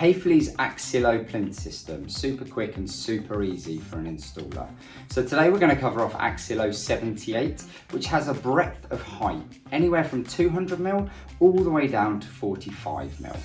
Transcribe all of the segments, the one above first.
Hayfley's AXILO plinth system, super quick and super easy for an installer. So today we're going to cover off AXILO 78, which has a breadth of height, anywhere from 200mm all the way down to 45mm.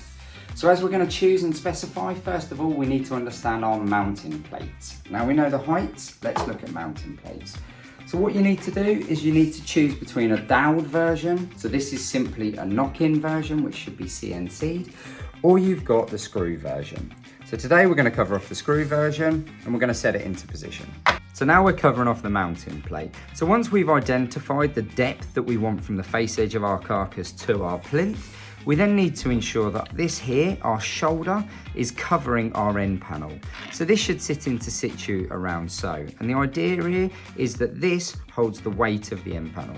So as we're going to choose and specify, first of all, we need to understand our mounting plates. Now we know the heights, let's look at mounting plates. So what you need to do is you need to choose between a dowel version, so this is simply a knock-in version, which should be CNC'd, or you've got the screw version. So today we're going to cover off the screw version and we're going to set it into position. So now we're covering off the mounting plate. So once we've identified the depth that we want from the face edge of our carcass to our plinth, we then need to ensure that this here, our shoulder, is covering our end panel. So this should sit into situ around so. And the idea here is that this holds the weight of the end panel.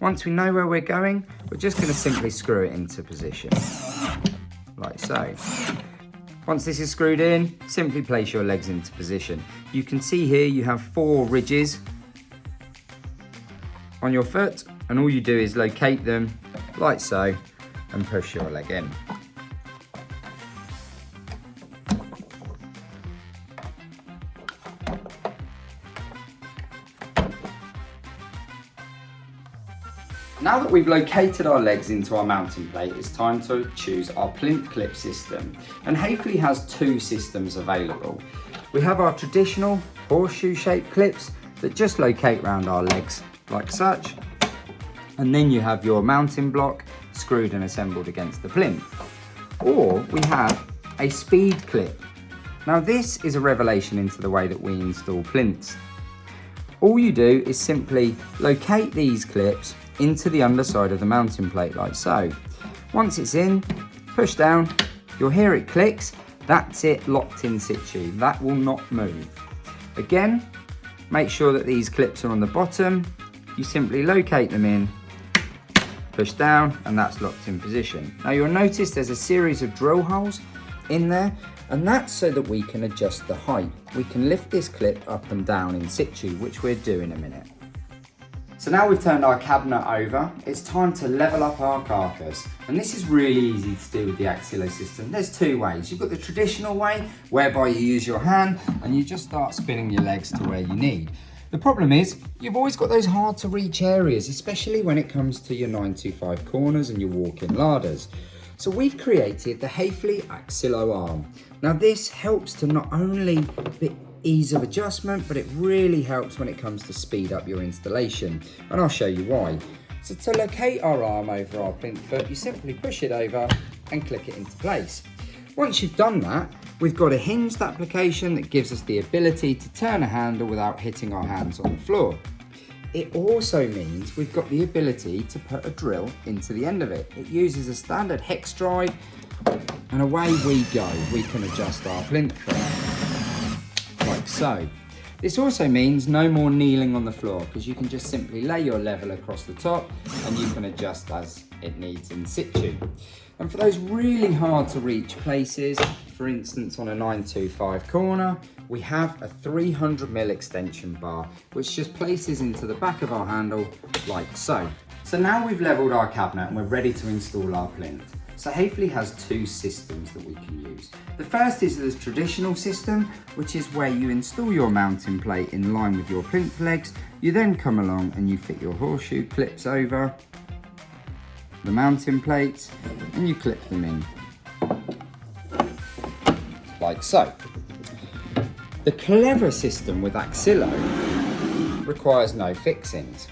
Once we know where we're going, we're just going to simply screw it into position, like so. Once this is screwed in, simply place your legs into position. You can see here you have 4 ridges on your foot, and all you do is locate them like so and push your leg in. Now that we've located our legs into our mounting plate, it's time to choose our plinth clip system. And Hayfley has 2 systems available. We have our traditional horseshoe shaped clips that just locate around our legs like such. And then you have your mounting block screwed and assembled against the plinth. Or we have a speed clip. Now this is a revelation into the way that we install plinths. All you do is simply locate these clips into the underside of the mounting plate like so. Once it's in, push down, you'll hear it clicks, that's it locked in situ, that will not move. Again, make sure that these clips are on the bottom, you simply locate them in, push down, and that's locked in position. Now you'll notice there's a series of drill holes in there, and that's so that we can adjust the height. We can lift this clip up and down in situ, which we'll do in a minute. So now we've turned our cabinet over, it's time to level up our carcass. And this is really easy to do with the AXILO system. There's 2 ways. You've got the traditional way, whereby you use your hand and you just start spinning your legs to where you need. The problem is, you've always got those hard to reach areas, especially when it comes to your 925 corners and your walk-in larders. So we've created the Hayfley AXILO arm. Now this helps to not only the ease of adjustment, but it really helps when it comes to speed up your installation. And I'll show you why. So to locate our arm over our plinth foot, you simply push it over and click it into place. Once you've done that, we've got a hinged application that gives us the ability to turn a handle without hitting our hands on the floor. It also means we've got the ability to put a drill into the end of it. It uses a standard hex drive, and away we go. We can adjust our plinth foot, like so. This also means no more kneeling on the floor, because you can just simply lay your level across the top and you can adjust as it needs in situ. And for those really hard to reach places, for instance on a 925 corner, we have a 300mm extension bar, which just places into the back of our handle like so. So now we've leveled our cabinet and we're ready to install our plinth. So Hayfley has 2 systems that we can use. The first is the traditional system, which is where you install your mounting plate in line with your plinth legs. You then come along and you fit your horseshoe clips over the mounting plates and you clip them in like so. The clever system with AXILO requires no fixings.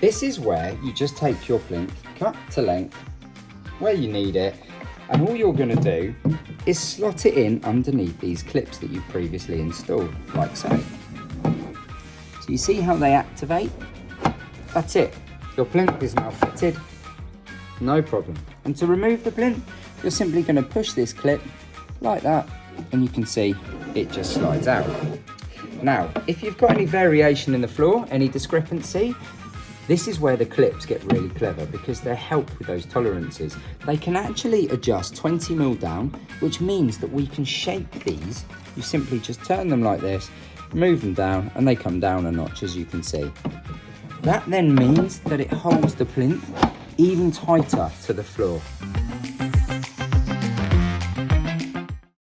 This is where you just take your plinth, cut to length, where you need it, and all you're going to do is slot it in underneath these clips that you previously installed, like so. So you see how they activate? That's it. Your plinth is now fitted, no problem. And to remove the plinth, you're simply going to push this clip like that, and you can see it just slides out. Now, if you've got any variation in the floor, any discrepancy, this is where the clips get really clever, because they help with those tolerances. They can actually adjust 20mm down, which means that we can shape these. You simply just turn them like this, move them down, and they come down a notch, as you can see. That then means that it holds the plinth even tighter to the floor.